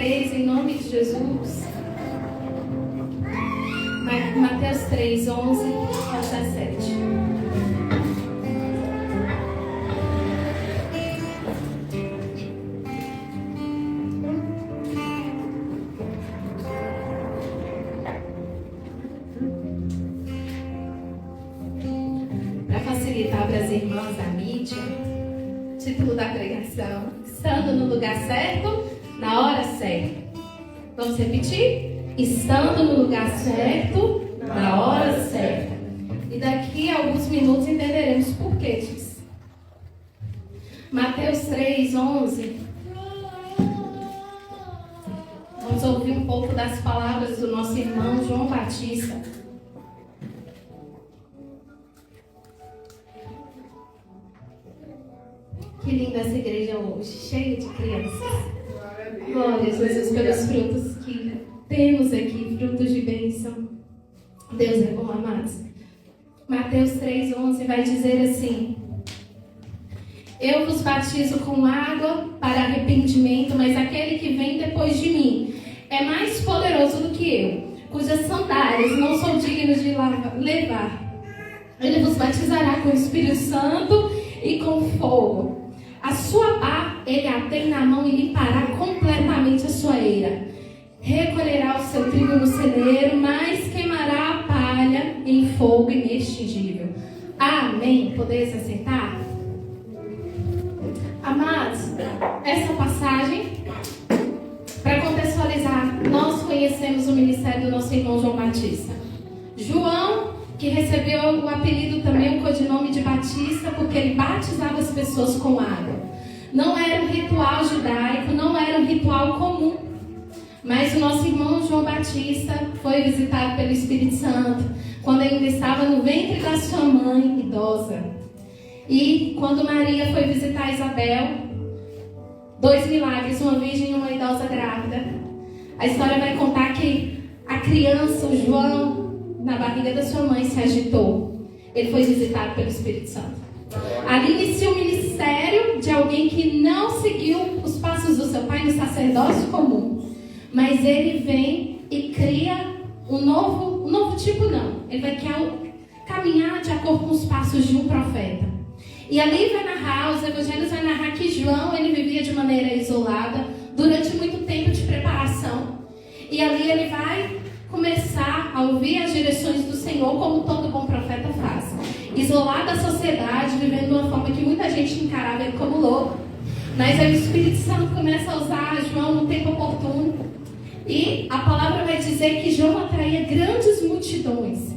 eles em nome de Jesus. Mateus 3, 11 a 17. Para facilitar para as irmãs da mídia, título da pregação: estando no lugar certo, na hora certa. Vamos repetir? Estando no lugar certo, na hora certa. E daqui a alguns minutos entenderemos por que disso. Mateus 3, 11. Vamos ouvir um pouco das palavras do nosso irmão João Batista. Que linda essa igreja hoje, cheia de crianças. Glória a Jesus pelos frutos que temos aqui, frutos de bênção. Deus é bom, amados. Mateus 3,11 vai dizer assim: eu vos batizo com água para arrependimento, mas aquele que vem depois de mim é mais poderoso do que eu, cujas sandálias não sou digno de levar. Ele vos batizará com o Espírito Santo e com fogo. A sua pá ele a tem na mão e limpará completamente a sua eira. Recolherá o seu trigo no celeiro, mas queimará a palha em fogo inextingível. Amém? Podeis aceitar? Amados, essa passagem, para contextualizar, nós conhecemos o ministério do nosso irmão João Batista. João, que recebeu o apelido também, o codinome de Batista, porque ele batizava as pessoas com água. Não era um ritual judaico, não era um ritual comum. Mas o nosso irmão João Batista foi visitado pelo Espírito Santo quando ainda estava no ventre da sua mãe idosa. E quando Maria foi visitar Isabel, 2 milagres, uma virgem e uma idosa grávida. A história vai contar que a criança, o João, na barriga da sua mãe se agitou. Ele foi visitado pelo Espírito Santo. Ali inicia o ministério de alguém que não seguiu os passos do seu pai no sacerdócio comum. Mas ele vem e cria um novo tipo, não. Ele vai caminhar de acordo com os passos de um profeta. E ali vai narrar, os evangelhos vai narrar que João, ele vivia de maneira isolada durante muito tempo de preparação. E ali ele vai começar a ouvir as direções do Senhor, como todo bom profeta faz. Isolado da sociedade, vivendo de uma forma que muita gente encarava ele como louco. Mas aí o Espírito Santo começa a usar João no tempo oportuno. E a palavra vai dizer que João atraía grandes multidões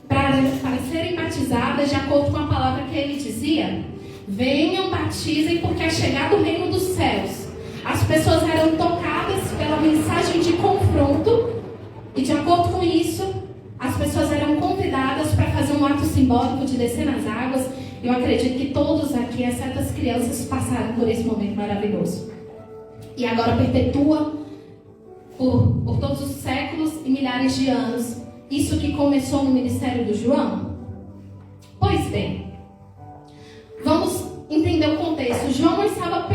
para serem batizadas de acordo com a palavra que ele dizia: venham, batizem, porque é chegado o reino dos céus. As pessoas eram tocadas pela mensagem de confronto e de acordo com isso, as pessoas eram convidadas para fazer um ato simbólico de descer nas águas. Eu acredito que todos aqui, exceto as crianças, passaram por esse momento maravilhoso. E agora perpetua por todos os séculos e milhares de anos isso que começou no ministério do João. Pois bem, vamos entender o contexto. João estava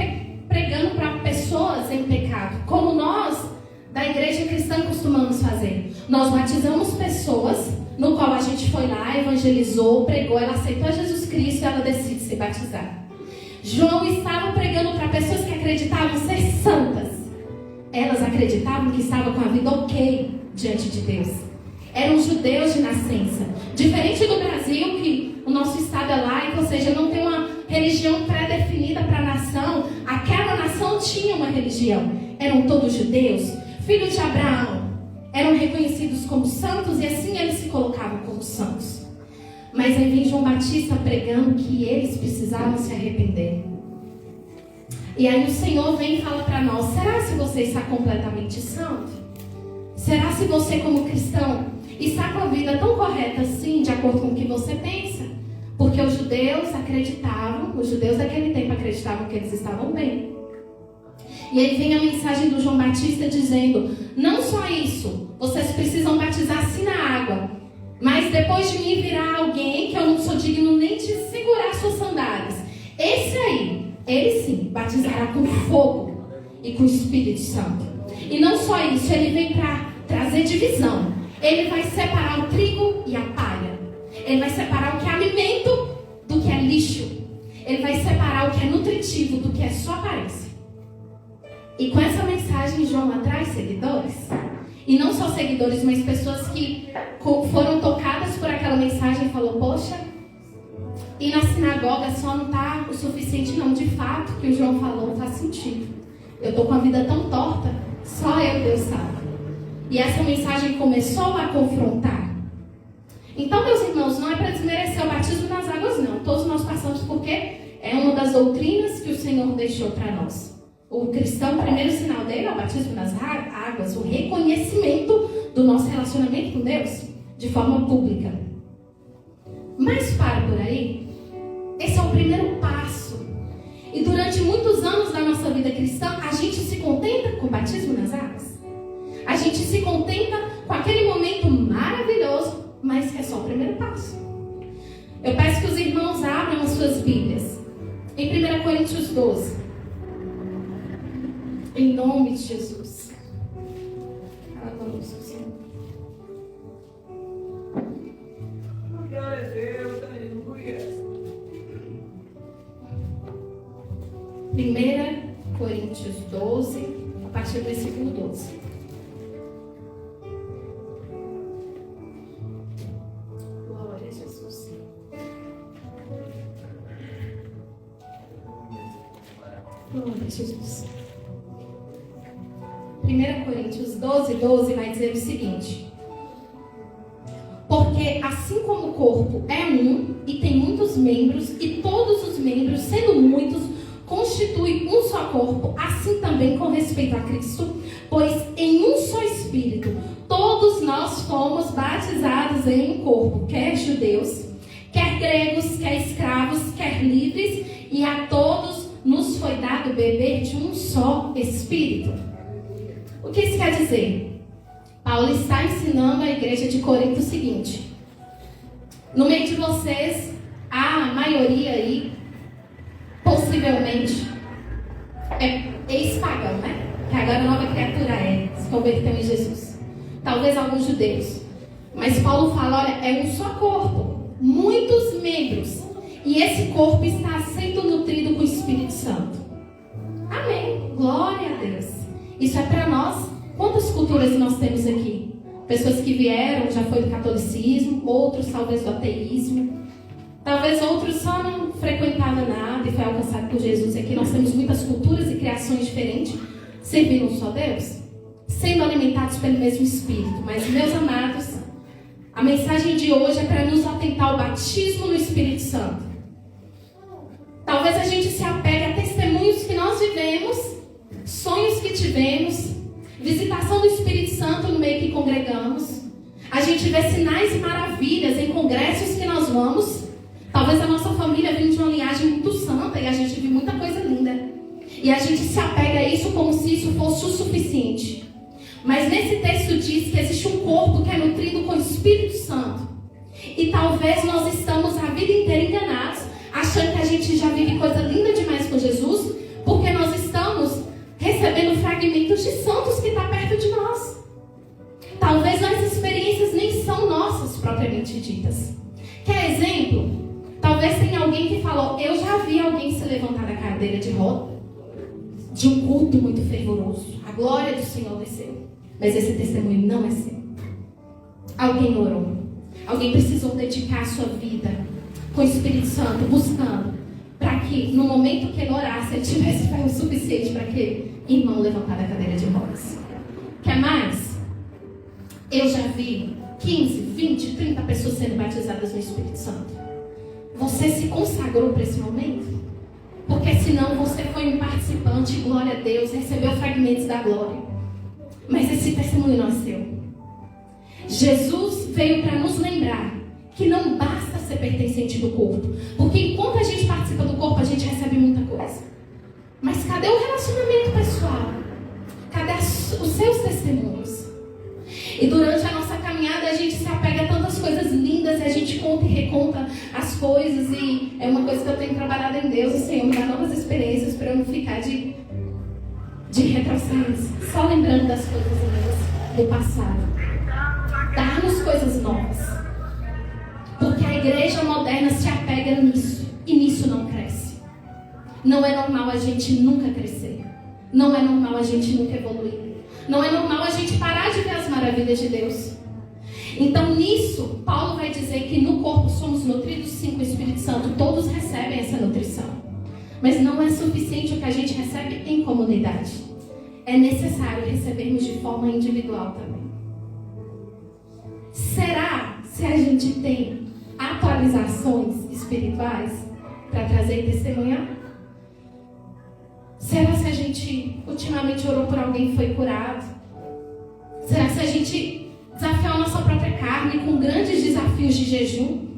pregando para pessoas em pecado, como nós da igreja cristã costumamos fazer. Nós batizamos pessoas, no qual a gente foi lá, evangelizou, pregou, ela aceitou a Jesus Cristo e ela decide se batizar. João estava pregando para pessoas que acreditavam ser santas. Elas acreditavam que estavam com a vida ok diante de Deus. Eram judeus de nascença. Diferente do Brasil, que o nosso estado é laico, ou seja, não tem uma religião pré-definida para a nação. Aquela nação tinha uma religião. Eram todos judeus, filhos de Abraão. Eram reconhecidos como santos e assim eles se colocavam como santos. Mas aí vem João Batista pregando que eles precisavam se arrepender. E aí o Senhor vem e fala para nós: será se você está completamente santo? Será se você como cristão está com a vida tão correta assim, de acordo com o que você pensa? Porque os judeus acreditavam, os judeus daquele tempo acreditavam que eles estavam bem. E aí vem a mensagem do João Batista dizendo: não só isso, vocês precisam batizar-se na água, mas depois de mim virá alguém que eu não sou digno nem de segurar suas sandálias. Esse aí, ele sim, batizará com fogo e com o Espírito Santo. E não só isso, ele vem para trazer divisão. Ele vai separar o trigo e a palha. Ele vai separar o que é alimento do que é lixo. Ele vai separar o que é nutritivo do que é só aparência. E com essa mensagem, João atrai seguidores. E não só seguidores, mas pessoas que foram tocadas por aquela mensagem e falou, poxa, e na sinagoga só não está o suficiente não. De fato, o que o João falou não faz sentido. Eu estou com a vida tão torta, só eu, Deus sabe. E essa mensagem começou a confrontar. Então, meus irmãos, não é para desmerecer o batismo nas águas, não. Todos nós passamos porque é uma das doutrinas que o Senhor deixou para nós. O cristão, o primeiro sinal dele é o batismo nas águas, o reconhecimento do nosso relacionamento com Deus de forma pública. Mas para por aí, esse é o primeiro passo. E durante muitos anos da nossa vida cristã, a gente se contenta com o batismo nas águas. A gente se contenta com aquele momento maravilhoso, mas é só o primeiro passo. Eu peço que os irmãos abram as suas Bíblias em 1 Coríntios 12. Em nome de Jesus. Glória a Deus, aleluia. 1 Coríntios 12, a partir do versículo 12. Glória a Jesus. Glória a Jesus. 1 Coríntios 12 vai dizer o seguinte: porque assim como o corpo é um e tem muitos membros, e todos os membros, sendo muitos, constituem um só corpo, assim também com respeito a Cristo, pois em um só Espírito todos nós fomos batizados em um corpo, quer judeus, quer gregos, quer escravos, quer livres, e a todos nos foi dado beber de um só Espírito. O que isso quer dizer? Paulo está ensinando a igreja de Corinto o seguinte: no meio de vocês, a maioria aí, possivelmente, é ex-pagão, né? Que agora a nova criatura se converteu em Jesus. Talvez alguns judeus. Mas Paulo fala, olha, é um só corpo, muitos membros. E esse corpo está sendo nutrido com o Espírito Santo. Amém. Glória a Deus. Isso é para nós. Quantas culturas nós temos aqui? Pessoas que vieram, já foi do catolicismo, outros talvez do ateísmo, talvez outros só não frequentavam nada e foi alcançado por Jesus. Aqui nós temos muitas culturas e criações diferentes, servindo um só Deus, sendo alimentados pelo mesmo Espírito. Mas, meus amados, a mensagem de hoje é para nos atentar ao batismo no Espírito Santo. Talvez a gente se apegue a testemunhos que nós vivemos, sonhos que tivemos, visitação do Espírito Santo no meio que congregamos. A gente vê sinais e maravilhas em congressos que nós vamos. Talvez a nossa família venha de uma linhagem muito santa e a gente viu muita coisa linda. E a gente se apega a isso como se isso fosse o suficiente. Mas nesse texto diz que existe um corpo que é nutrido com o Espírito Santo. E talvez nós estamos a vida inteira enganados, achando que a gente já vive coisa linda demais com Jesus, porque nós estamos recebendo fragmentos de santos que está perto de nós. Talvez nossas experiências nem são nossas propriamente ditas. Quer exemplo? Talvez tenha alguém que falou, eu já vi alguém se levantar da cadeira de roda de um culto muito fervoroso. A glória do Senhor desceu. Mas esse testemunho não é seu. Alguém orou. Alguém precisou dedicar a sua vida com o Espírito Santo, buscando, para que no momento que ele orasse, ele tivesse fé o suficiente para que irmão levantar da cadeira de rodas. Quer mais? Eu já vi 15, 20, 30 pessoas sendo batizadas no Espírito Santo. Você se consagrou para esse momento? Porque senão você foi um participante, glória a Deus, recebeu fragmentos da glória. Mas esse testemunho não é seu. Jesus veio para nos lembrar que não basta ser pertencente do corpo. Porque enquanto a gente participa do corpo, a gente recebe muita coisa. Mas cadê o relacionamento pessoal? Cadê os seus testemunhos? E durante a nossa caminhada a gente se apega a tantas coisas lindas e a gente conta e reconta as coisas. E é uma coisa que eu tenho trabalhado em Deus. O Senhor me dá novas experiências para eu não ficar de de retrocesso, só lembrando das coisas boas do passado. Dar-nos coisas novas. Porque a igreja moderna se apega nisso. E nisso não cresce. Não é normal a gente nunca crescer. Não é normal a gente nunca evoluir. Não é normal a gente parar de ver as maravilhas de Deus. Então nisso, Paulo vai dizer que no corpo somos nutridos sim com o Espírito Santo. Todos recebem essa nutrição. Mas não é suficiente o que a gente recebe em comunidade. É necessário recebermos de forma individual também. Será se a gente tem atualizações espirituais para trazer e testemunhar? Será se a gente ultimamente orou por alguém que foi curado? Será se a gente desafiou a nossa própria carne com grandes desafios de jejum?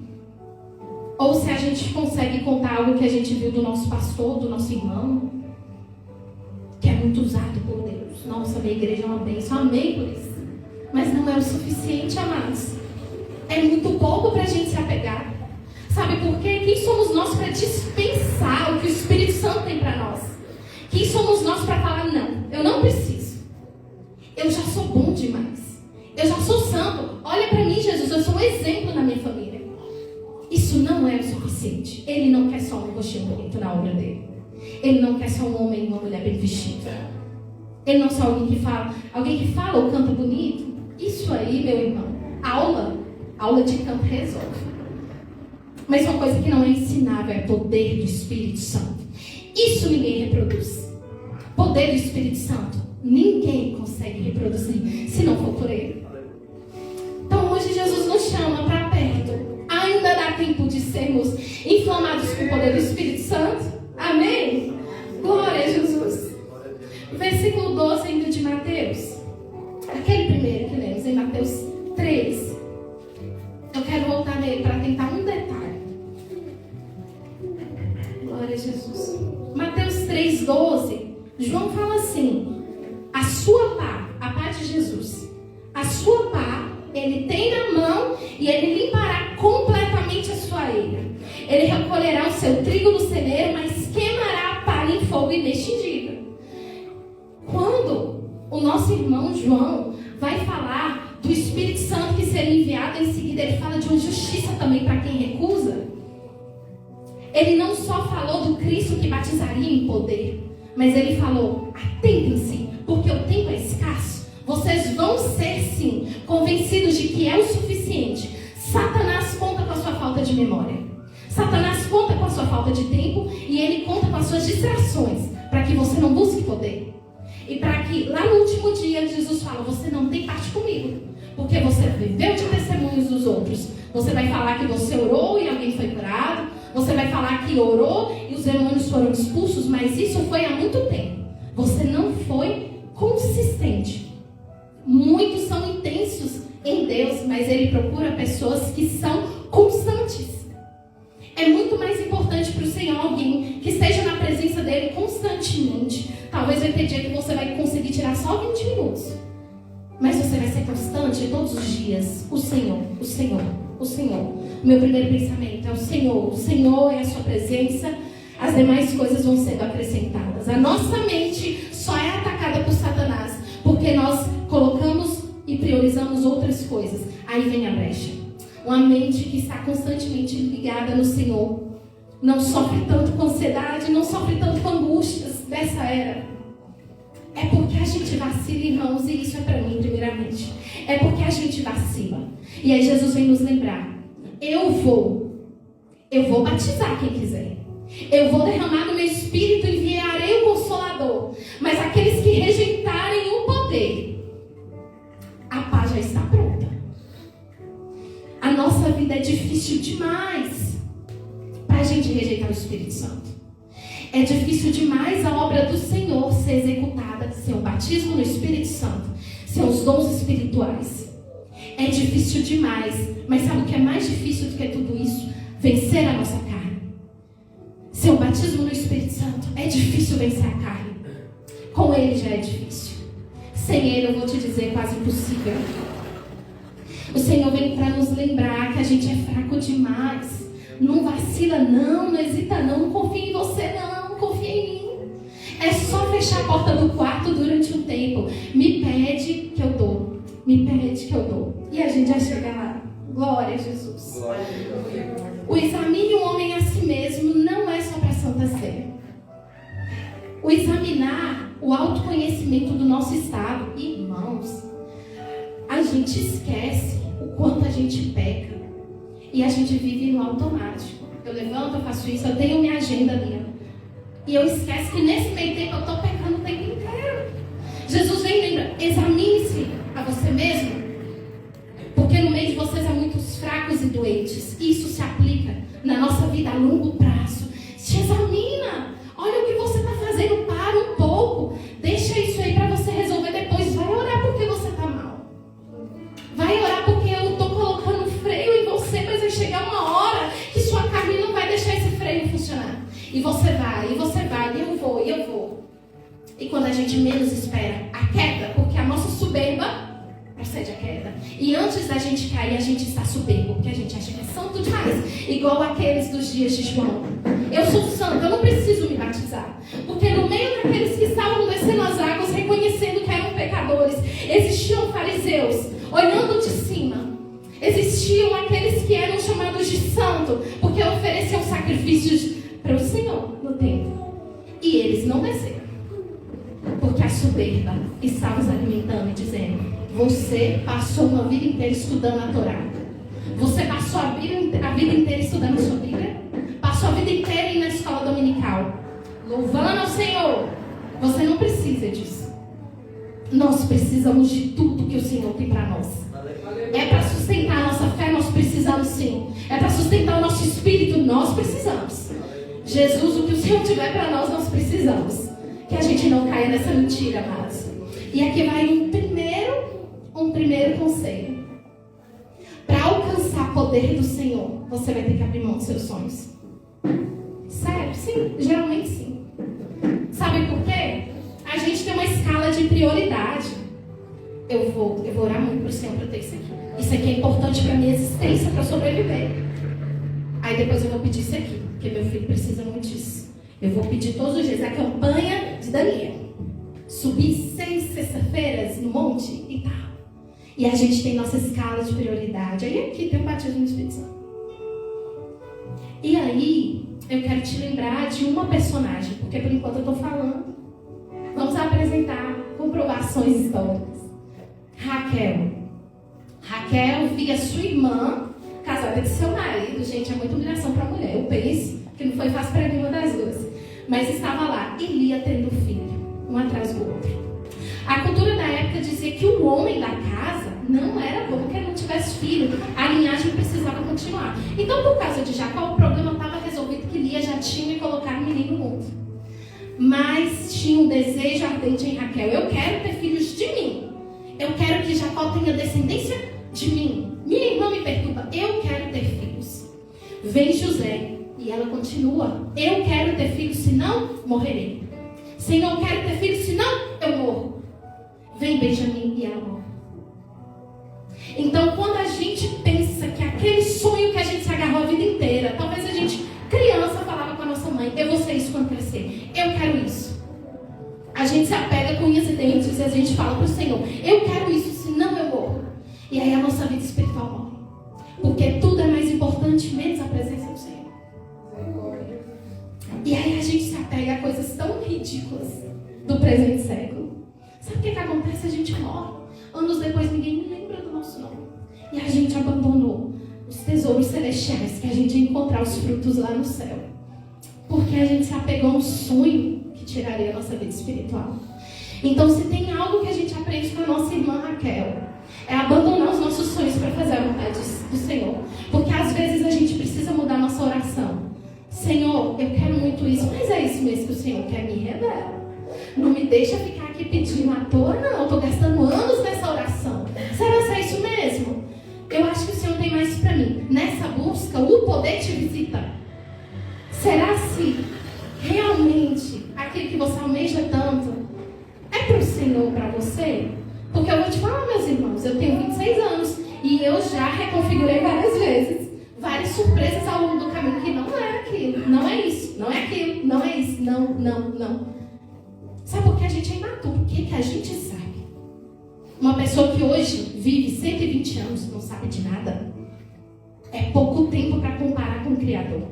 Ou se a gente consegue contar algo que a gente viu do nosso pastor, do nosso irmão, que é muito usado por Deus. Nossa, minha igreja é uma bênção, amei por isso. Mas não é o suficiente, amados. É muito pouco para a gente se apegar. Sabe por quê? Quem somos nós para dispensar o que o Espírito Santo tem para nós? Quem somos nós para falar, não, eu não preciso. Eu já sou bom demais. Eu já sou santo. Olha para mim, Jesus, eu sou um exemplo na minha família. Isso não é o suficiente. Ele não quer só um rostinho bonito na obra dele. Ele não quer só um homem e uma mulher bem vestida. Ele não é só alguém que fala ou canta bonito. Isso aí, meu irmão, aula de canto resolve. Mas uma coisa que não é ensinável é poder do Espírito Santo. Isso ninguém reproduz. Poder do Espírito Santo, ninguém consegue reproduzir se não for por ele. Então hoje Jesus nos chama para perto. Ainda dá tempo de sermos inflamados com o poder do Espírito Santo? Amém? Glória a Jesus. Versículo 12 ainda de Mateus. Aquele primeiro que lemos em Mateus 3. Eu quero voltar nele para tentar um detalhe. Glória a Jesus. Mateus 3,12. João fala assim: a sua pá, a pá de Jesus, a sua pá, ele tem na mão e ele limpará completamente a sua eira. Ele recolherá o seu trigo no celeiro, mas queimará a palha em fogo inextingível. Quando o nosso irmão João vai falar do Espírito Santo que seria enviado, em seguida ele fala de uma justiça também para quem recusa. Ele não só falou do Cristo que batizaria em poder, mas ele falou: atentem-se, porque o tempo é escasso. Vocês vão ser, sim, convencidos de que é o suficiente. Satanás conta com a sua falta de memória. Satanás conta com a sua falta de tempo e ele conta com as suas distrações para que você não busque poder. E para que lá no último dia Jesus fala: você não tem parte comigo, porque você viveu de testemunhos dos outros. Você vai falar que você orou e alguém foi curado. Você vai falar que orou e os demônios foram expulsos, mas isso foi há muito tempo. Você não foi consistente. Muitos são intensos em Deus, mas ele procura pessoas que são constantes. É muito mais importante para o Senhor alguém que esteja na presença dele constantemente. Talvez vai ter dia que você vai conseguir tirar só 20 minutos. Mas você vai ser constante todos os dias. O Senhor, o Senhor, o Senhor. O meu primeiro pensamento é o Senhor. O Senhor é a sua presença. As demais coisas vão sendo acrescentadas. A nossa mente só é atacada por Satanás porque nós colocamos e priorizamos outras coisas. Aí vem a brecha. Uma mente que está constantemente ligada no Senhor não sofre tanto com ansiedade, não sofre tanto com angústias dessa era. É porque a gente vacila, irmãos, e isso é para mim primeiramente. É porque a gente vacila. E aí Jesus vem nos lembrar: eu vou batizar quem quiser. Eu vou derramar no meu espírito e enviarei o Consolador. Mas aqueles que rejeitarem o poder, a paz já está pronta. A nossa vida é difícil demais para a gente rejeitar o Espírito Santo. É difícil demais a obra do Senhor ser executada sem o batismo no Espírito Santo, sem os dons espirituais. É difícil demais, mas sabe o que é mais difícil do que tudo isso? Vencer a nossa carne. Sem o batismo no Espírito Santo, é difícil vencer a carne. Com ele já é difícil. Sem ele, eu vou te dizer, quase impossível. O Senhor vem para nos lembrar que a gente é fraco demais. Não vacila não hesita não confia em você não, confia em mim. É só fechar a porta do quarto durante um tempo. Me pede que eu dou. Me pede que eu dou. E a gente já chega lá. Glória a Jesus. O examine o homem a si mesmo não é só para a Santa Ceia. O examinar, o autoconhecimento do nosso estado. Irmãos, a gente esquece o quanto a gente peca. E a gente vive no automático. Eu levanto, eu faço isso, eu tenho minha agenda ali. E eu esqueço que nesse meio tempo eu estou pecando o tempo inteiro. Jesus vem e lembra, examine-se a você mesmo. Porque no meio de vocês há muitos fracos e doentes. Isso se aplica na nossa vida a longo prazo. Se examina. Olha o que você está fazendo, para um pouco. Deixa isso aí para você resolver depois. Vai orar porque você está mal. Vai orar porque eu estou colocando freio em você, mas vai chegar uma hora que sua carne não vai deixar esse freio funcionar. E você vai, e eu vou. E quando a gente menos espera, a queda, porque a nossa soberba procede a queda. E antes da gente cair, a gente está soberbo, porque a gente acha que é santo demais. Igual aqueles dos dias de João. Eu sou santo, eu não preciso me batizar. Porque no meio daqueles que estavam descendo as águas, reconhecendo que eram pecadores, existiam fariseus, olhando de cima. Existiam aqueles que eram chamados de santo, porque ofereciam sacrifícios para o Senhor no templo. E eles não desceram. Porque a soberba estava os alimentando e dizendo: você passou uma vida inteira estudando a Torá. Você passou a vida inteira estudando a sua Bíblia. Passou a vida inteira indo na escola dominical. Louvando ao Senhor. Você não precisa disso. Nós precisamos de tudo que o Senhor tem para nós. É para sustentar a nossa fé, nós precisamos sim. É para sustentar o nosso espírito, nós precisamos. Jesus, o que o Senhor tiver para nós, nós precisamos. Que a gente não caia nessa mentira, amados. E aqui vai um primeiro conselho. Para alcançar o poder do Senhor, você vai ter que abrir mão dos seus sonhos. Sério? Sim, geralmente sim. Sabe por quê? A gente tem uma escala de prioridade. Eu vou orar muito para o Senhor para ter isso aqui. Isso aqui é importante para a minha existência, para sobreviver. Aí depois eu vou pedir isso aqui, porque meu filho precisa muito disso. Eu vou pedir todos os dias a campanha de Daniel. Subir 6 sexta-feiras no monte e tal. E a gente tem nossa escala de prioridade. Aí aqui tem o batismo no Espírito Santo. E aí, eu quero te lembrar de uma personagem, porque por enquanto eu estou falando. Vamos apresentar comprovações históricas. Raquel via sua irmã casada com seu marido. Gente, é muita humilhação para a mulher. Eu penso que não foi fácil para nenhuma das duas. Mas estava lá, e Lia tendo filho, um atrás do outro. A cultura da época dizia que o homem da casa não era bom que ele não tivesse filho. A linhagem precisava continuar. Então, por causa de Jacó, o problema estava resolvido, que Lia já tinha colocado o menino no mundo. Mas tinha um desejo ardente em Raquel. Eu quero ter filhos de mim. Eu quero que Jacó tenha descendência de mim. Minha irmã me perturba. Eu quero ter filhos. Vem José. E ela continua: eu quero ter filhos, senão morrerei. Senhor, eu quero ter filhos, senão eu morro. Vem Benjamim e ela morre. Então, quando a gente pensa que aquele sonho que a gente se agarrou a vida inteira, talvez a gente, criança, falava com a nossa mãe: eu vou ser isso quando crescer. Eu quero isso. A gente se apega com unhas e dentes e a gente fala para o Senhor: eu quero isso, senão eu morro. E aí a nossa vida espiritual morre. Porque tudo é mais importante, menos a presença do Senhor. E aí a gente se apega a coisas tão ridículas do presente século. Sabe o que acontece? A gente morre. Anos depois ninguém me lembra do nosso nome. E a gente abandonou os tesouros celestiais, que a gente ia encontrar os frutos lá no céu. Porque a gente se apegou a um sonho que tiraria a nossa vida espiritual. Então, se tem algo que a gente aprende com a nossa irmã Raquel, é abandonar os nossos sonhos para fazer a vontade do Senhor. Porque às vezes a gente precisa mudar a nossa oração. Senhor, eu quero muito isso, mas é isso mesmo que o Senhor quer, me revela. Não me deixa ficar aqui pedindo à toa, não. Eu estou gastando anos nessa oração. Será que é isso mesmo? Eu acho que o Senhor tem mais para mim. Nessa busca, o poder te visita. Será se realmente aquilo que você almeja tanto é para o Senhor, para você? Porque eu vou te falar, meus irmãos, eu tenho 26 anos e eu já reconfigurei várias vezes. Várias surpresas ao longo do caminho que não é aquilo, não é isso, não é aquilo, não é isso, não. gente é imaturo. O que a gente sabe? Uma pessoa que hoje vive 120 anos não sabe de nada. É pouco tempo para comparar com o Criador.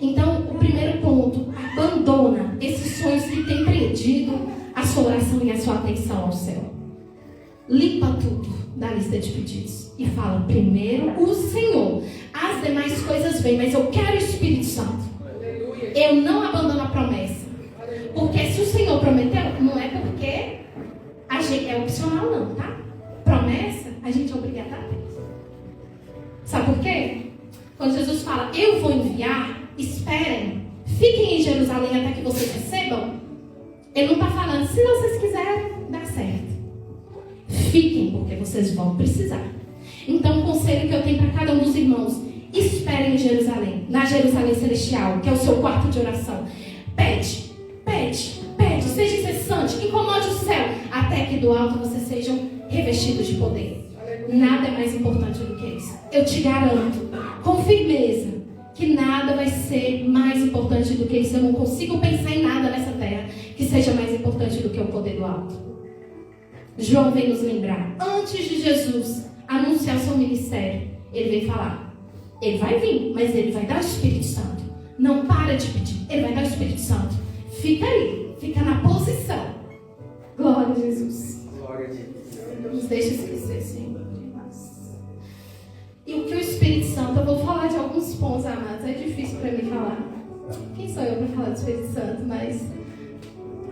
Então, o primeiro ponto, abandona esses sonhos que têm prendido a sua oração e a sua atenção ao céu. Limpa tudo da lista de pedidos e fala: primeiro o Senhor, as demais coisas vêm, mas eu quero o Espírito Santo. Eu não abandono a promessa, porque se o Senhor prometeu, não é porque a gente é opcional não, tá? Promessa, a gente é obrigado a ter. Sabe por quê? Quando Jesus fala: eu vou enviar, esperem, fiquem em Jerusalém até que vocês recebam, ele não está falando: se vocês quiserem, dá certo. Fiquem, porque vocês vão precisar. Então, o conselho que eu tenho para cada um dos irmãos: esperem em Jerusalém, na Jerusalém Celestial, que é o seu quarto de oração. Pede, pede, pede, seja incessante, incomode o céu, até que do alto vocês sejam revestidos de poder. Nada é mais importante do que isso. Eu te garanto, com firmeza, que nada vai ser mais importante do que isso. Eu não consigo pensar em nada nessa terra que seja mais importante do que o poder do alto. João vem nos lembrar, antes de Jesus anunciar o seu ministério, ele vem falar: ele vai vir, mas ele vai dar o Espírito Santo. Não para de pedir, ele vai dar o Espírito Santo. Fica aí, fica na posição. Glória a Jesus. Glória a Deus. Nos deixa esquecer, Senhor. E o que o Espírito Santo, eu vou falar de alguns pontos, amados, é difícil para mim falar. Quem sou eu para falar do Espírito Santo? Mas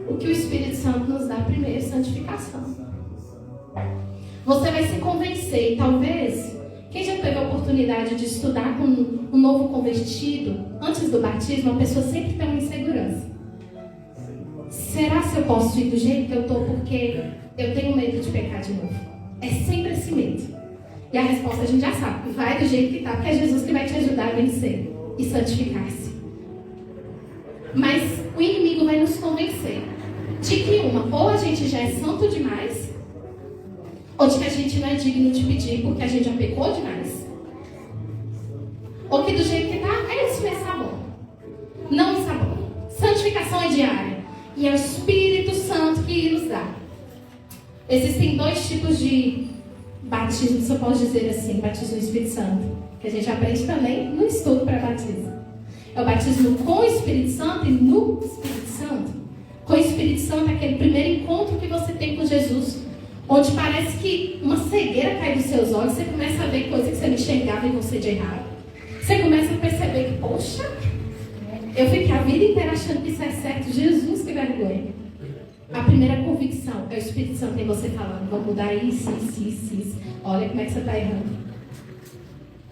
o que o Espírito Santo nos dá primeiro é santificação. Você vai se convencer, e talvez, quem já teve a oportunidade de estudar com um novo convertido, antes do batismo, a pessoa sempre tem uma insegurança. Será se eu posso ir do jeito que eu estou porque eu tenho medo de pecar de novo? É sempre esse medo. E a resposta a gente já sabe: vai do jeito que está, porque é Jesus que vai te ajudar a vencer e santificar-se. Mas o inimigo vai nos convencer de que ou a gente já é santo demais, ou de que a gente não é digno de pedir porque a gente já pecou demais, ou que do jeito que está, é isso mesmo, está bom. Não está bom. Santificação é diária, e é o Espírito Santo que nos dá. Existem dois tipos de batismo, se eu posso dizer assim, batismo no Espírito Santo, que a gente aprende também no estudo para batismo. É o batismo com o Espírito Santo e no Espírito Santo. Com o Espírito Santo é aquele primeiro encontro que você tem com Jesus, onde parece que uma cegueira cai dos seus olhos, você começa a ver coisas que você não enxergava em você de errado. Você começa a perceber que, poxa, eu fiquei a vida inteira achando que isso é certo. Jesus, que vergonha. A primeira convicção é o Espírito Santo em você falando: vou mudar isso, isso, isso, isso. Olha como é que você está errando.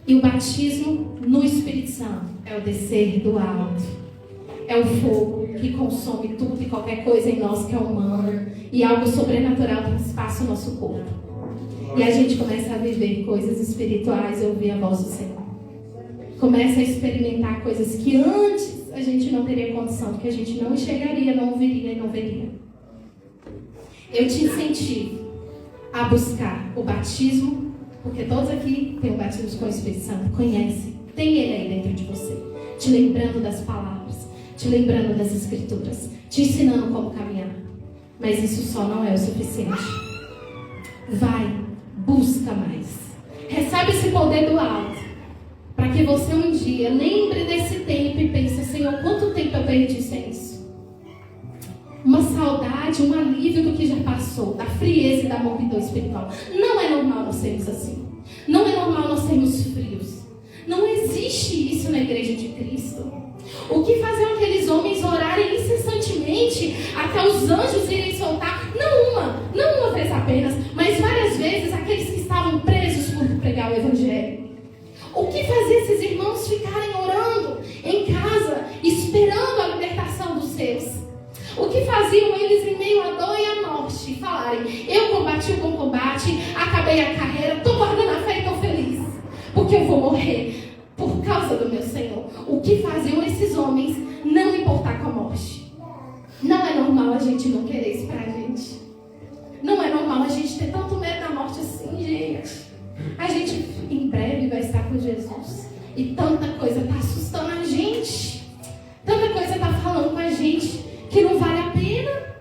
E o batismo no Espírito Santo é o descer do alto. É o fogo que consome tudo e qualquer coisa em nós que é humano. E algo sobrenatural transpassa o nosso corpo. E a gente começa a viver coisas espirituais e ouvir a voz do Senhor. Começa a experimentar coisas que antes a gente não teria condição, porque a gente não enxergaria, não ouviria e não veria. Eu te incentivo a buscar o batismo, porque todos aqui têm o batismo com o Espírito Santo, conhece, tem ele aí dentro de você, te lembrando das palavras, te lembrando das Escrituras, te ensinando como caminhar. Mas isso só não é o suficiente. Vai, busca mais. Recebe esse poder do alto, para que você um dia lembre desse tempo e pense: Senhor, quanto tempo eu perdi sem isso? Uma saudade, um alívio do que já passou, da frieza e da morridão espiritual. Não é normal nós sermos assim. Não é normal nós sermos frios. Não existe isso na igreja de Cristo. O que faziam aqueles homens orarem incessantemente até os anjos irem soltar, não uma vez apenas, mas várias vezes, aqueles que estavam presos por pregar o Evangelho? O que fazia esses irmãos ficarem orando em casa, esperando a libertação dos seus? O que faziam eles em meio à dor e à morte? Falarem: eu combati o bom combate, acabei a carreira, estou guardando a fé e estou feliz, porque eu vou morrer por causa do meu Senhor. O que faziam esses homens não importar com a morte? Não é normal a gente não querer isso pra gente. Não é normal a gente ter tanto medo da morte assim, gente. A gente em breve vai estar com Jesus. E tanta coisa está assustando a gente. Tanta coisa está falando com a gente que não vale a pena.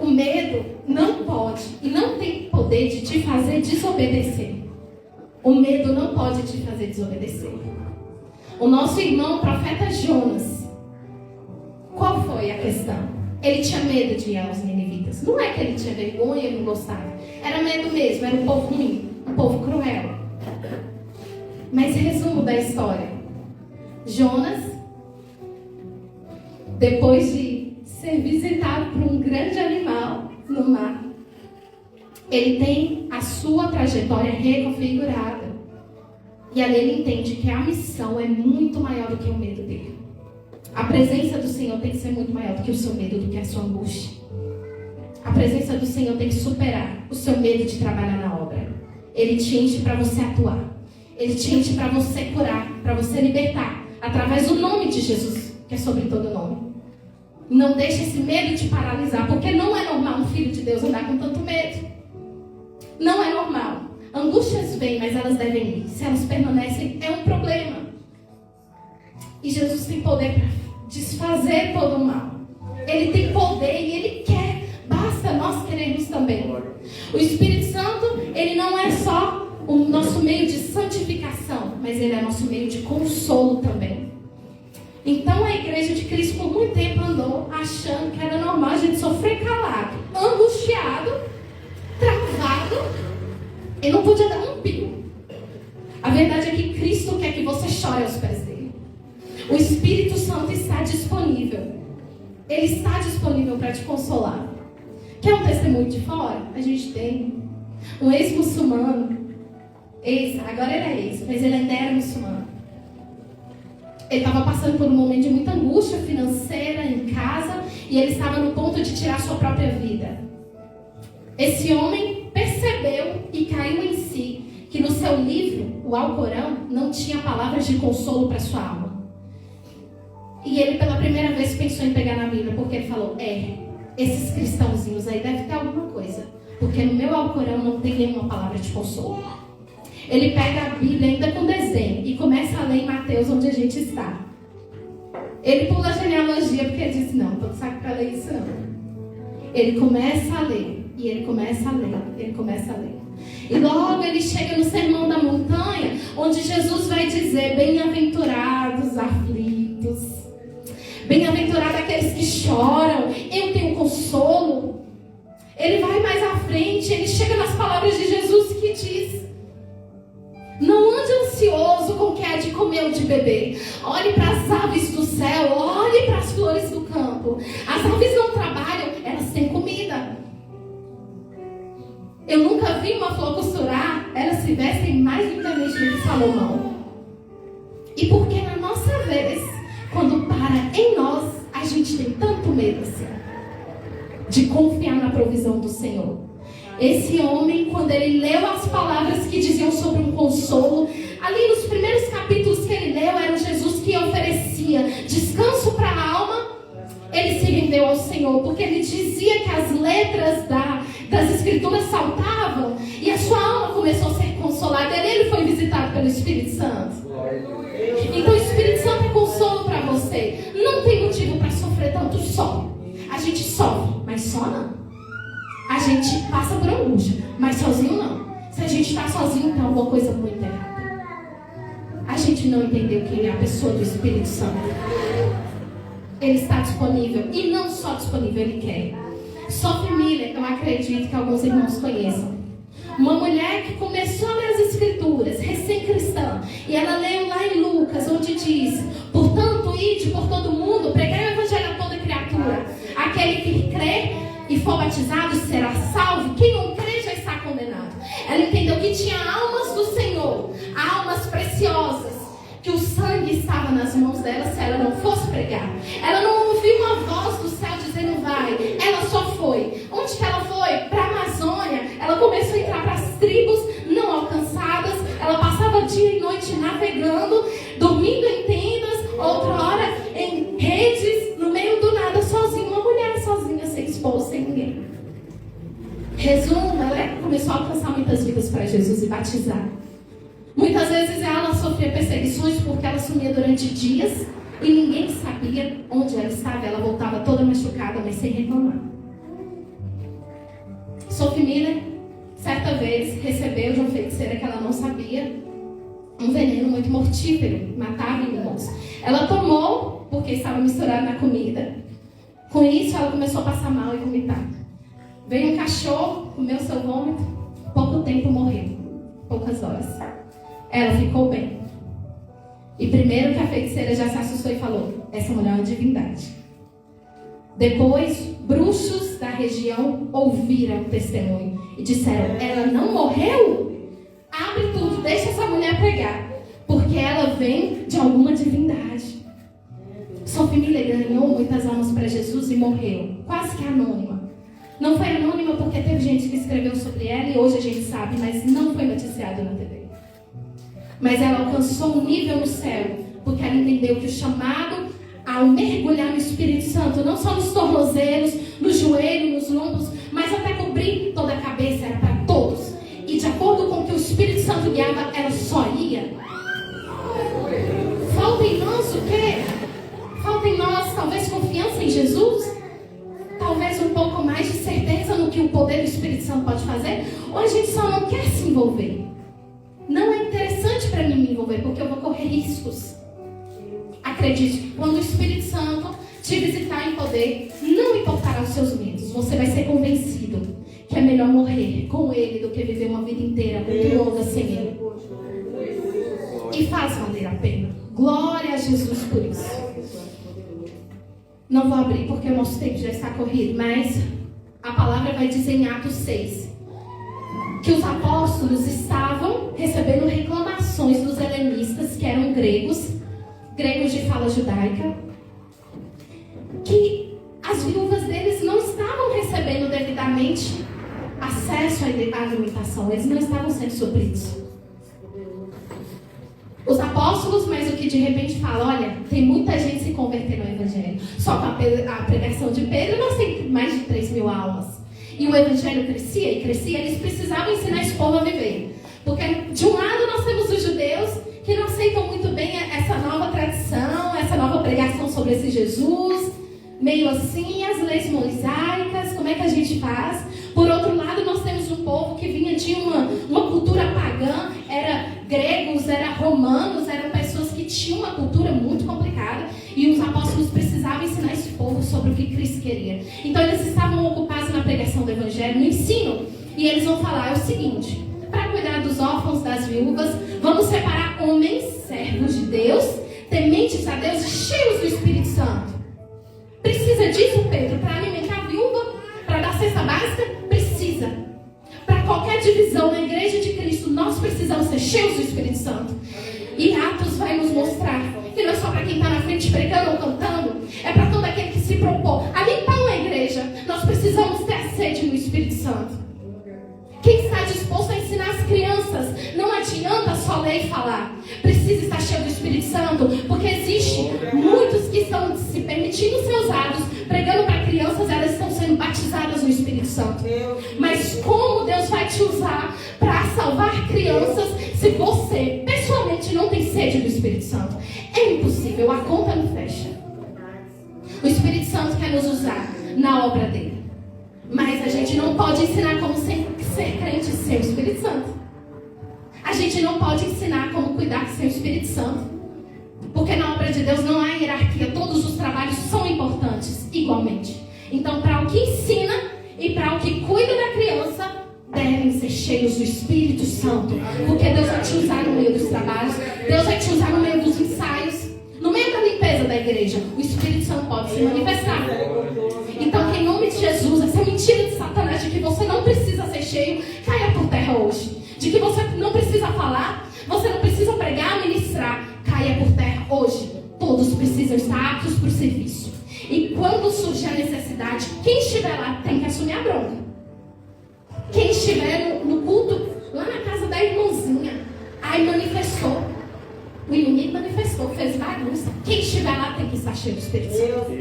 O medo não pode e não tem poder de te fazer desobedecer. O medo não pode te fazer desobedecer. O nosso irmão, o profeta Jonas, qual foi a questão? Ele tinha medo de ir aos ninivitas. Não é que ele tinha vergonha e não gostava. Era medo mesmo, era um povo ruim, um povo cruel. Mas resumo da história. Jonas, depois de ser visitado por um grande animal no mar, ele tem a sua trajetória reconfigurada. E ali ele entende que a missão é muito maior do que o medo dele. A presença do Senhor tem que ser muito maior do que o seu medo, do que a sua angústia. A presença do Senhor tem que superar o seu medo de trabalhar na obra. Ele te enche para você atuar. Ele te enche para você curar, para você libertar, através do nome de Jesus, que é sobre todo nome. Não deixe esse medo te paralisar, porque não é normal um filho de Deus andar com tanto medo. Não é normal. Angústias vêm, mas elas devem ir. Se elas permanecem, é um problema. E Jesus tem poder para desfazer todo o mal. Ele tem poder e Ele quer. Basta nós querermos também. O Espírito Santo, Ele não é só o nosso meio de santificação, mas Ele é nosso meio de consolo também. Então a Igreja de Cristo por muito tempo andou achando que era normal a gente sofrer calado, angustiado, travado, e não podia dar um pio. A verdade é que Cristo quer que você chore aos pés dele. O Espírito Santo está disponível. Ele está disponível para te consolar. Quer um testemunho de fora? A gente tem um ex-muçulmano. Agora ele é ex, mas ele ainda era muçulmano. Ele estava passando por um momento de muita angústia financeira em casa e ele estava no ponto de tirar sua própria vida. Esse homem percebeu e caiu em si que no seu livro, o Alcorão, não tinha palavras de consolo para sua alma. E ele pela primeira vez pensou em pegar na Bíblia, porque ele falou, esses cristãozinhos aí devem ter alguma coisa, porque no meu Alcorão não tem nenhuma palavra de consolo. Ele pega a Bíblia ainda com desenho e começa a ler em Mateus, onde a gente está. Ele pula a genealogia porque ele disse, não, estou de saco para ler isso não. Ele começa a ler, e ele começa a ler, ele começa a ler. E logo ele chega no Sermão da Montanha, onde Jesus vai dizer, bem-aventurados aflitos, bem-aventurados aqueles que choram, eu tenho consolo. Ele vai mais à frente, ele chega nas palavras de Jesus que diz, não ande ansioso com o que é de comer ou de beber. Olhe para as aves do céu, olhe para as flores do campo. As aves não trabalham, elas têm comida. Eu nunca vi uma flor costurar, elas se vestem mais lindamente do que Salomão. E porque na nossa vez, quando para em nós, a gente tem tanto medo assim, de confiar na provisão do Senhor. Esse homem, quando ele leu as palavras que diziam sobre um consolo, ali nos primeiros capítulos que ele leu, era Jesus que oferecia descanso para a alma. Ele se rendeu ao Senhor, porque ele dizia que as letras das Escrituras saltavam e a sua alma começou a ser consolada. Ele foi visitado pelo Espírito Santo. Então o Espírito Santo é consolo para você. Não tem motivo para sofrer tanto só. A gente sofre, mas só não. A gente passa por angústia, mas sozinho não. Se a gente está sozinho, tem alguma coisa muito errada. A gente não entendeu quem é a pessoa do Espírito Santo. Ele está disponível. E não só disponível, ele quer. Sophie Miller, eu acredito que alguns irmãos conheçam. Uma mulher que começou a ler as Escrituras, recém-cristã. E ela leu lá em Lucas, onde diz, portanto, ide por todo mundo, pregai o evangelho a toda criatura. Aquele que crê e for batizado será salvo. Quem não crê já está condenado. Ela entendeu que tinha almas do Senhor, almas preciosas, que o sangue estava nas mãos dela se ela não fosse pregar. Ela não ouviu uma voz do céu dizendo vai. Ela só foi. Onde que ela foi? Para a Amazônia. Ela começou a entrar para as tribos não alcançadas. Ela passava dia e noite navegando, dormindo em tendas, outra hora em redes, no meio do nada, sozinha. Uma mulher sozinha, sem esposo, sem ninguém. Resumo, ela começou a alcançar muitas vidas para Jesus e batizar. Muitas vezes ela sofria perseguições porque ela sumia durante dias e ninguém sabia onde ela estava. Ela voltava toda machucada, mas sem reclamar. Sophie Miller, certa vez, recebeu de uma feiticeira que ela não sabia um veneno muito mortífero, matava irmãos. Ela tomou, porque estava misturado na comida. Com isso, ela começou a passar mal e vomitar. Veio um cachorro, comeu seu vômito, pouco tempo morreu, poucas horas. Ela ficou bem. E primeiro que a feiticeira já se assustou e falou: essa mulher é uma divindade. Depois, bruxos da região ouviram o testemunho e disseram: ela não morreu? Abre tudo, deixa essa mulher pregar, porque ela vem de alguma divindade. Sophie Miller ganhou muitas almas para Jesus e morreu, quase que anônima. Não foi anônima porque teve gente que escreveu sobre ela e hoje a gente sabe, mas não foi noticiado na TV. Mas ela alcançou um nível no céu, porque ela entendeu que o chamado ao mergulhar no Espírito Santo, não só nos tornozelos, no joelho, nos lombos, mas até cobrir toda a cabeça, era para todos. E de acordo com o que o Espírito Santo guiava, ela só ia. Falta em nós o quê? Falta em nós talvez confiança em Jesus? Talvez um pouco mais de certeza no que o poder do Espírito Santo pode fazer? Ou a gente só não quer se envolver? Não é interessante para mim me envolver, porque eu vou correr riscos. Acredite, quando o Espírito Santo te visitar em poder, não importará os seus medos. Você vai ser convencido que é melhor morrer com Ele do que viver uma vida inteira muito longa sem Ele. E faz valer a pena. Glória a Jesus por isso. Não vou abrir porque o nosso tempo já está corrido, mas a palavra vai dizer em Atos 6 que os apóstolos estavam recebendo reclamações dos helenistas, que eram gregos de fala judaica, que as viúvas deles não estavam recebendo devidamente acesso à alimentação, eles não estavam sendo supridos. Os apóstolos, mas o que de repente fala: olha, tem muita gente se convertendo ao Evangelho. Só com a pregação de Pedro nós temos mais de 3.000 almas. E o Evangelho crescia e crescia, eles precisavam ensinar esse povo a viver. Porque de um lado nós temos os judeus que não aceitam muito bem essa nova tradição, essa nova pregação sobre esse Jesus, meio assim, as leis mosaicas, como é que a gente faz? Por outro lado, nós temos um povo que vinha de uma cultura pagã, era gregos, era romanos, eram pessoas que tinham uma cultura muito complicada, e os apóstolos precisavam ensinar esse povo sobre o que Cristo queria. Então eles estavam ocupados na pregação do Evangelho, no ensino, e eles vão falar o seguinte: para cuidar dos órfãos, das viúvas, vamos separar homens, servos de Deus, tementes a Deus e cheios do Espírito Santo. Precisa disso, Pedro, para alimentar a viúva, para dar cesta básica? Precisa. Para qualquer divisão na igreja de Cristo, nós precisamos ser cheios do Espírito Santo. E Atos vai nos mostrar que não é só para quem está na frente pregando ou cantando, é para todo aquele que se propõe a limpar uma igreja. Nós precisamos ter a sede no Espírito Santo. Quem está disposto a ensinar as crianças, não adianta só ler e falar. Precisa estar cheio do Espírito Santo, porque existe muitos que estão se permitindo ser usados, pregando para crianças, elas estão sendo batizadas no Espírito Santo. Mas como Deus vai te usar para salvar crianças se você pessoalmente não tem sede do Espírito Santo? É impossível, a conta não fecha. O Espírito Santo quer nos usar na obra dele. Mas a gente não pode ensinar como ser crente sem o Espírito Santo. A gente não pode ensinar como cuidar sem o Espírito Santo. Porque na obra de Deus não há hierarquia. Todos os trabalhos são importantes, igualmente. Então, para o que ensina e para o que cuida da criança, devem ser cheios do Espírito Santo. Porque Deus vai te usar no meio dos trabalhos. Deus vai te usar no meio dos ensaios. No meio da limpeza da igreja, o Espírito Santo pode se manifestar. Então, que em nome de Jesus, essa mentira de Satanás de que você não precisa ser cheio, caia por terra hoje. De que você não precisa falar, você não precisa pregar, ministrar, caia por terra hoje. Todos precisam estar aptos para o serviço. E quando surgir a necessidade, quem estiver lá tem que assumir a bronca. Quem estiver no culto, lá na casa da irmãzinha, aí manifestou. O inimigo manifestou, fez bagunça. Quem estiver lá tem que estar cheio do Espírito Santo.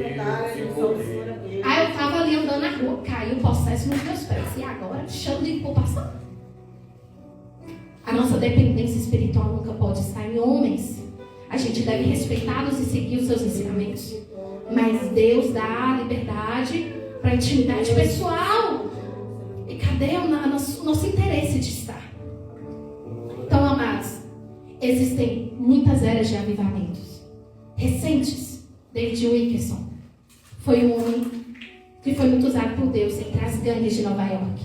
Aí eu estava ali andando na rua, caiu o processo nos meus pés. E agora, chamo de culpação. A nossa dependência espiritual nunca pode estar em homens. A gente deve respeitá-los e seguir os seus ensinamentos. Mas Deus dá liberdade para intimidade pessoal. E cada Cadê o nosso interesse de estar? Então, amados, existem muitas eras de avivamentos recentes. David Wilkerson foi um homem que foi muito usado por Deus entre as gangues de Nova York.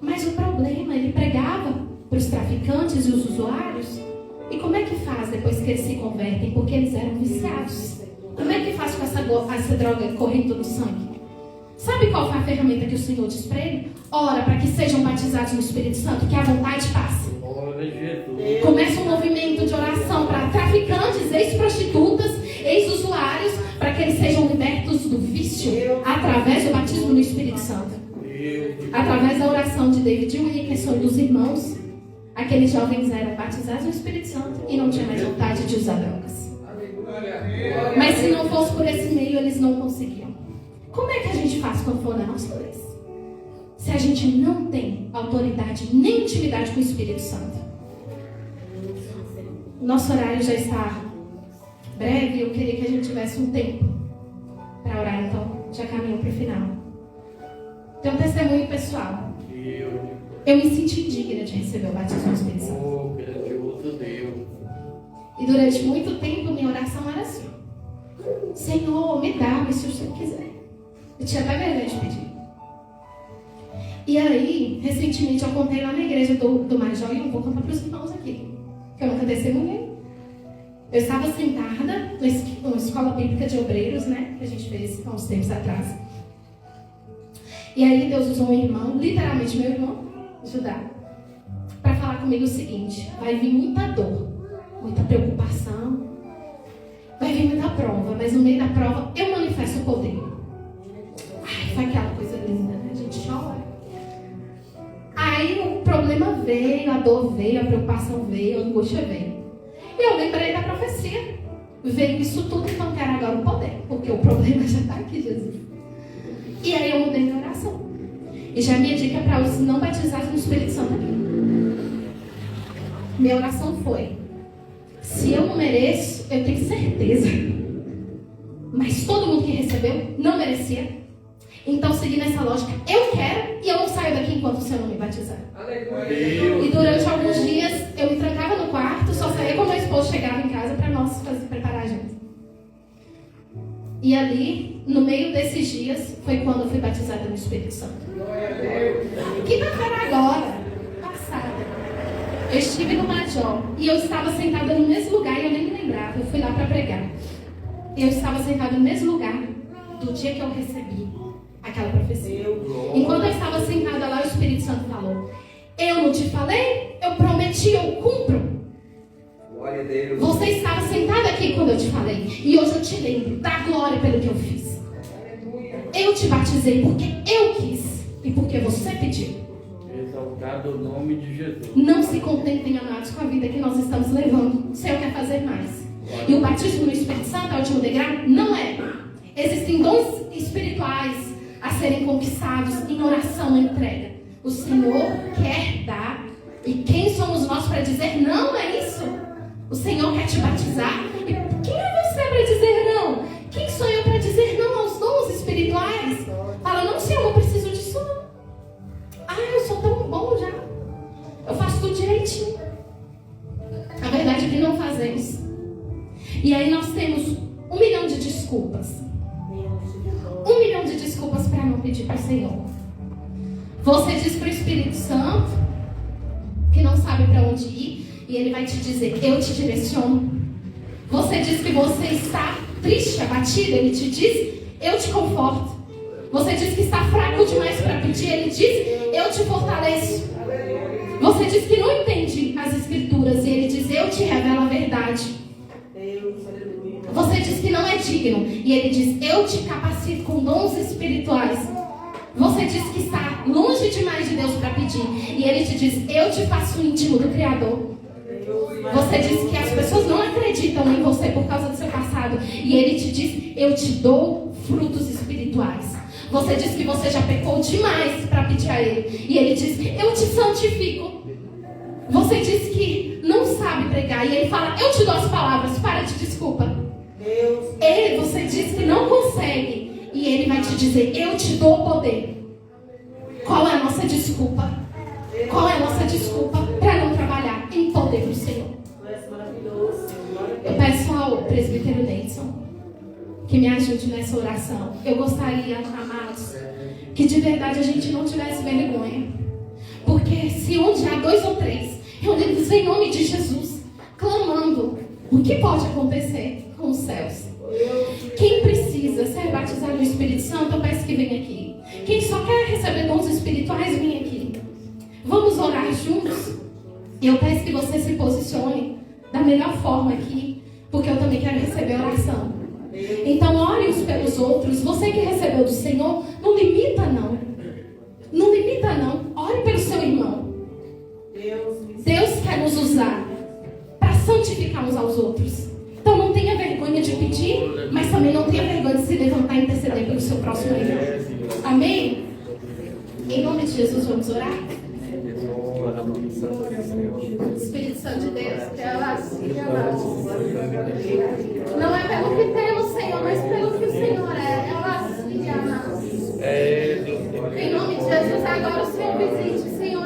Mas o problema, ele pregava para os traficantes e os usuários. E como é que faz depois que eles se convertem? Porque eles eram viciados. Como é que faz com essa droga correndo no sangue? Sabe qual foi a ferramenta que o Senhor diz para ele? Ora para que sejam batizados no Espírito Santo, que a vontade passe. Começa um movimento de oração para traficantes, ex-prostitutas, ex-usuários, para que eles sejam libertos do vício através do batismo no Espírito Santo. Através da oração de David Wilkerson e dos irmãos, aqueles jovens eram batizados no Espírito Santo e não tinham mais vontade de usar drogas. Mas se não fosse por esse meio, eles não conseguiam. Como é que a gente faz quando for na nossa vez? Se a gente não tem autoridade nem intimidade com o Espírito Santo. Nosso horário já está breve. Eu queria que a gente tivesse um tempo para orar, então já caminho para o final. Tem um testemunho pessoal. Eu me senti indigna de receber o batismo do Espírito Santo. E durante muito tempo minha oração era assim: Senhor, me dá, mas se o Senhor quiser. Eu tinha até vergonha de pedir. E aí, recentemente eu contei lá na igreja do Major, e eu vou contar para os irmãos aqui, que eu nunca testemunhei. Eu estava sentada numa escola bíblica de obreiros, né, que a gente fez há uns tempos atrás. E aí Deus usou um irmão, literalmente meu irmão, Judá, para falar comigo o seguinte: vai vir muita dor, muita preocupação, vai vir muita prova, mas no meio da prova eu manifesto o poder. Ai, foi aquela coisa linda, né? A gente chora. Aí o problema veio, a dor veio, a preocupação veio, a angústia veio. E eu lembrei da profecia. Veio isso tudo, então quero agora o poder, porque o problema já está aqui, Jesus. E aí eu mudei minha oração. E já minha dica para os não batizados no Espírito Santo aqui. Minha oração foi: se eu não mereço, eu tenho certeza. Mas todo mundo que recebeu não merecia. Então, seguindo essa lógica, eu quero e eu não saio daqui enquanto o Senhor não me batizar. E durante alguns dias, eu me trancava no quarto, só saía quando meu esposo chegava em casa para nós preparar a gente. E ali, no meio desses dias, foi quando eu fui batizada no Espírito Santo. Quinta-feira agora, passada, eu estive no Major e eu estava sentada no mesmo lugar e eu nem me lembrava, eu fui lá para pregar. Eu estava sentada no mesmo lugar do dia que eu recebi aquela profecia. Enquanto eu estava sentada lá, o Espírito Santo falou: eu não te falei? Eu prometi, eu cumpro. Glória a Deus. Você estava sentada aqui quando eu te falei. E hoje eu te lembro da glória pelo que eu fiz. Eu te batizei porque eu quis e porque você pediu. Exaltado o nome de Jesus. Não se contentem, amados, com a vida que nós estamos levando. O Senhor quer fazer mais. E o batismo no Espírito Santo é o último degrau? Não é. Existem dons espirituais a serem conquistados em oração e entrega. O Senhor quer dar. E quem somos nós para dizer não é isso? O Senhor quer te batizar. E quem é você para dizer não? Quem sou eu para dizer não aos dons espirituais? Fala: não, Senhor, eu não preciso disso não. Ah, eu sou tão bom já. Eu faço tudo direitinho. A verdade é que não fazemos. E aí nós temos 1 milhão de desculpas. 1 milhão de desculpas para não pedir para o Senhor. Você diz para o Espírito Santo que não sabe para onde ir e ele vai te dizer: eu te direciono. Você diz que você está triste, abatido, ele te diz: eu te conforto. Você diz que está fraco demais para pedir, ele diz: eu te fortaleço. Você diz que não entende as escrituras e ele diz: eu te revelo a verdade. Você diz que não é digno e ele diz: eu te capacito com dons espirituais. Você diz que está longe demais de Deus para pedir e ele te diz: eu te faço íntimo do Criador. Você diz que as pessoas não acreditam em você por causa do seu passado e ele te diz: eu te dou frutos espirituais. Você diz que você já pecou demais para pedir a ele e ele diz: eu te santifico. Você diz que não sabe pregar e ele fala: eu te dou as palavras, para de desculpa. Você diz que não consegue e ele vai te dizer: eu te dou o poder. Qual é a nossa desculpa? Qual é a nossa desculpa para não trabalhar em poder do Senhor? Eu peço ao presbítero Neidson que me ajude nessa oração. Eu gostaria, amados, que de verdade a gente não tivesse vergonha. Porque se onde há 2 ou 3 reunidos em nome de Jesus, clamando, o que pode acontecer com os céus? Quem precisa ser batizado no Espírito Santo, eu peço que venha aqui. Quem só quer receber dons espirituais, vem aqui. Vamos orar juntos? E eu peço que você se posicione da melhor forma aqui, porque eu também quero receber oração. Então ore uns pelos outros. Você que recebeu do Senhor, não limita não. Não limita não. Ore pelo seu irmão. Deus quer nos usar para santificar uns aos outros. Então não tenha vergonha de pedir, mas também não tenha vergonha de se levantar e interceder pelo seu próximo irmão. Amém? Em nome de Jesus vamos orar? Espírito Santo de Deus, não é pelo que temos, Senhor, mas pelo que o Senhor é. Em nome de Jesus, agora o Senhor visite, Senhor,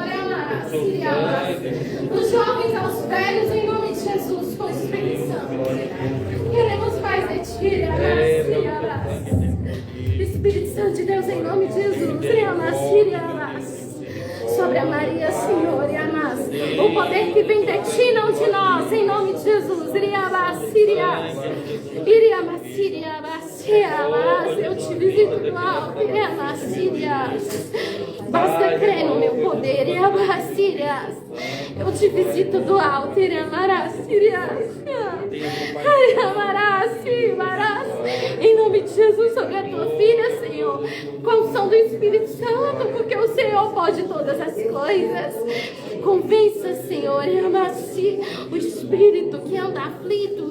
dos jovens aos velhos, em nome de Jesus, com o Espírito Santo. Queremos mais de Ti, Espírito Santo de Deus, em nome de Jesus, sobre a Maria, Senhor, e amás. O poder que vem de Ti, não de nós, em nome de Jesus. Eu te visito do alto, basta crer no meu poder, eu te visito do alto, em nome de Jesus, sobre a tua filha, Senhor, com a unção do Espírito Santo, porque o Senhor pode todas as coisas. Convença, Senhor, o espírito que anda aflito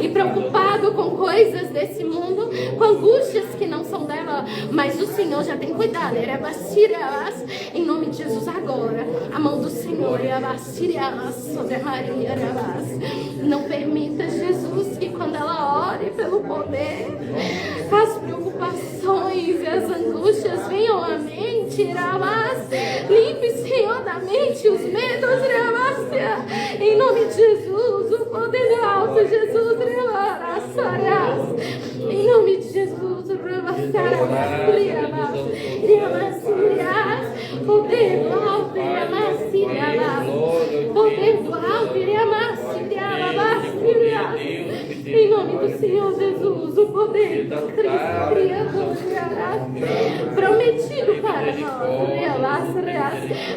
e preocupado com coisas desse mundo, com angústias que não são dela, mas o Senhor já tem cuidado. Em nome de Jesus, agora, a mão do Senhor sobre a Maria. Não permita, Jesus, que quando ela ore pelo poder, as preocupações e as angústias venham à mente. Limpe, Senhor, da mente os medos. Em nome de Jesus, o poder do alto, Jesus. Em nome de Jesus, poder do alto, poder do alto, em nome do Senhor Jesus, o poder do Cristo prometido para nós.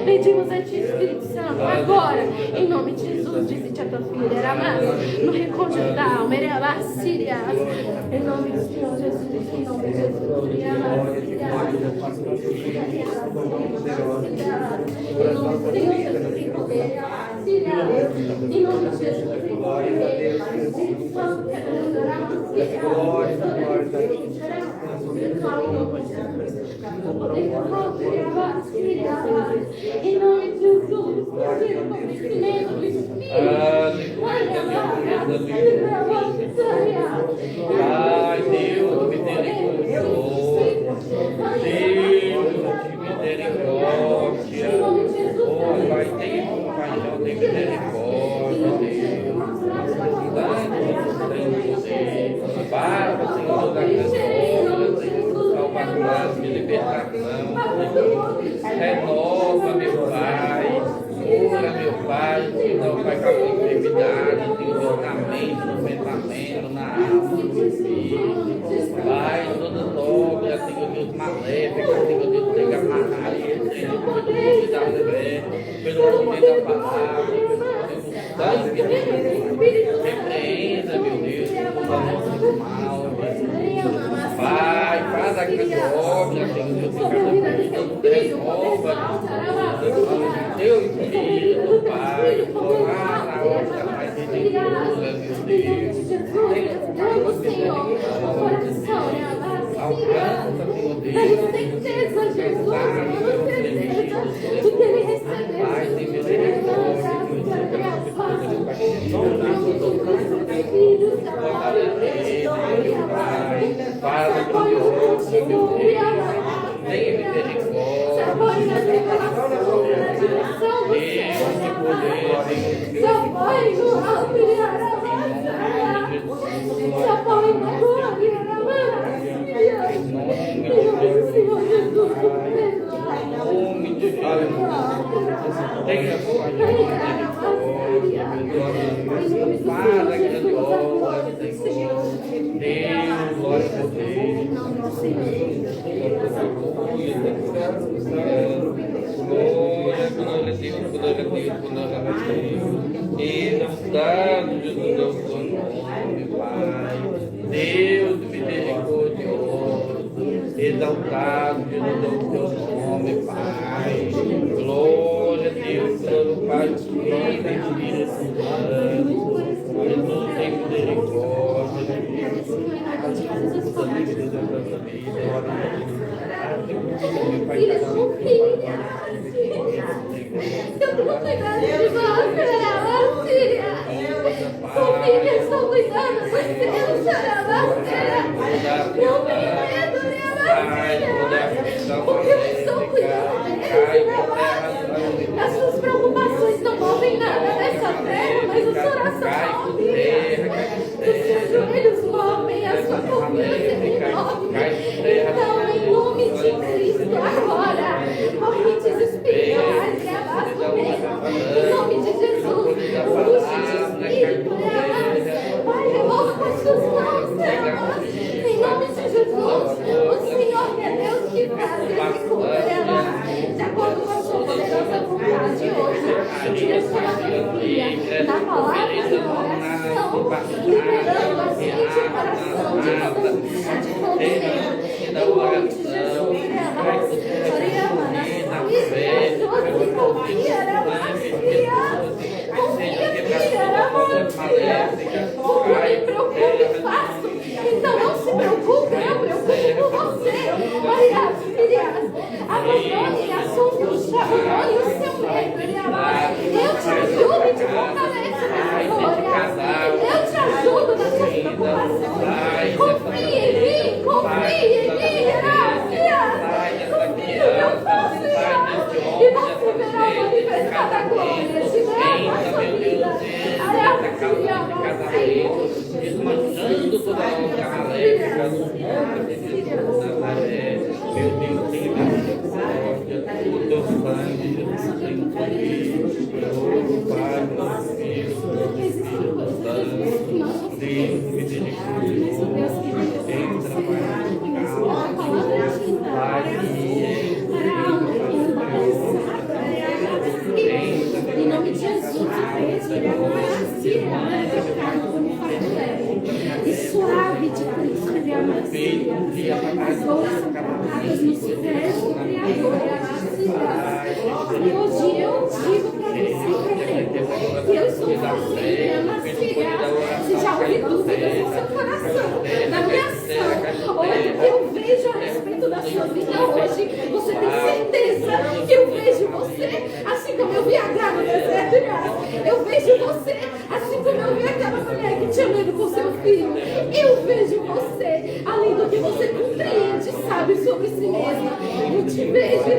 Pedimos a Ti, Espírito Santo, agora, em nome de Jesus, visite a tua filha, no recôndito da alma, em nome do Senhor Jesus, em nome de Jesus, em nome de Jesus, em nome de Jesus, conhecimento do Espírito. Ai, Deus, misericórdia. Oh, Pai, tenha compaixão, tenha misericórdia, Deus. Para, Senhor, da canção, Senhor, salvação, de libertação, renova, meu Pai, cura, meu Pai, Senhor, Pai, com a enfermidade, Senhor, na mente, no pensamento, na alma, no filho, Pai, toda dobra, Senhor Deus, maléfica, Senhor Deus, seja amarrado, Senhor, pelo poder da palavra, pelo sangue, repreenda, meu Deus, todo mal, Pai, faz a grande obra, Senhor, renova, Deus, Espírito, Pai, orar na obra mais rigorosa, meu Deus, Senhor, alcança, Senhor Deus, tenho certeza, Jesus, tenho certeza do que Ele recebeu. Pai, tem misericórdia, Pai, para com Deus, meu Deus, tenha misericórdia, Pai, no alto, Ele se apoie na glória, Senhor Jesus, nome de Jesus. Tenha Padre grandiosa, Senhor. Deus, glória a Deus. Glória a Deus, glória a Deus, glória a Deus. Exaltado Jesus, Deus, nome, Pai. Deus misericordioso. Exaltado Jesus, Deus, nome, Pai. Glória a Deus, glória ao Pai, glória ao Espírito Santo. Jesus tem misericórdia. Filha, confia. Eu não cuidando de você, filha. Confia que eu estou cuidando de você, não tenha medo, porque eu estou cuidando de você. As suas preocupações não movem nada nessa terra, mas o seu coração move. Os seus joelhos movem, a sua confiança me move. Então, em nome de Cristo, agora, correntes espirituais, em nome de Jesus, luz de espírito, Pai, remova as suas mãos, em nome de Jesus, o Senhor que é Deus que faz esse cura, de acordo com a sua poderosa vontade hoje, tira sua alegria na palavra de oração, liberando a mente e o coração de todo medo, em nome de Jesus, o que me preocupe, faço. Então não se preocupe, eu preocupo por você. Olha, filhas, abandone assuntos, abandone o seu medo. Eu te ajudo e te fortaleço nessa glória. Eu te ajudo nas suas preocupações. Confie em mim, confie em mim, filhas. Confie no que eu faço, e você verá manifestada a glória de Deus na sua vida. Desmanchando toda a obra maléfica do nome de Jesus Nazaré. Meu Deus, tenha misericórdia. O teu sangue, Jesus, tem poder. O Pai, o Filho, o Espírito Santo. Deus, misericórdia. Entra, Pai, em nome de Jesus, eu peço e suave de Cristo, as boas são colocadas no silêncio do Criador. E hoje eu digo para você que eu estou fazendo, mas filha, se já houve dúvidas no seu coração, na minha ação, olha, eu vejo a respeito da sua vida hoje, você tem certeza que eu vejo você, assim como eu vi a Agar no deserto, eu vejo você, assim como eu vi aquela mulher que tinha medo por seu filho, eu vejo você, além do que você compreende e sabe sobre si mesma, eu te vejo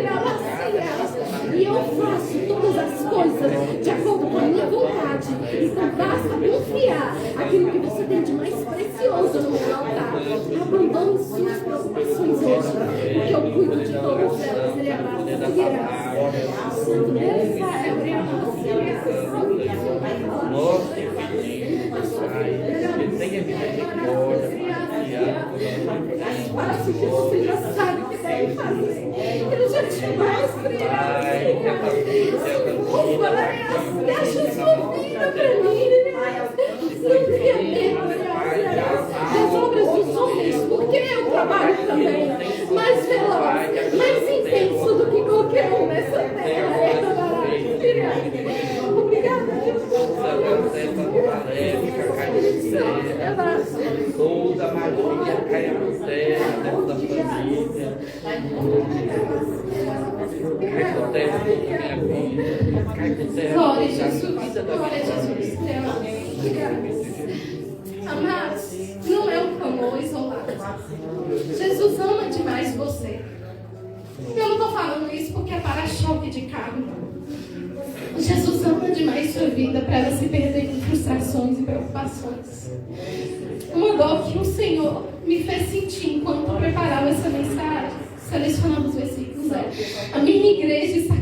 e eu faço todas as coisas de acordo com a minha vontade. Então basta confiar aquilo que você tem de mais precioso no meu altar. Abandone suas preocupações hoje, porque eu cuido de todas elas. Ele abraça Santo Deus, Israel, ele abraça. Nós te pedimos, Pai, que tenha misericórdia. Faça o que você já sabe que deve fazer. Ele já te mostra. Deixa sua vida para mim. Não tenha medo das obras dos homens, porque eu trabalho também mais veloz, mais intenso do que qualquer um nessa terra. Obrigada, Deus. Toda magia caia por terra dentro da família. Cai por terra toda a minha vida. Cai por terra toda a vida da Glória a Jesus. Amados, não é um clamor isolado. Jesus ama demais você. Eu não estou falando isso porque é para-choque de carro. Jesus ama demais sua vida para ela se perder em frustrações e preocupações. Uma dor que o Senhor me fez sentir enquanto preparava essa mensagem, selecionando os versículos, a minha igreja está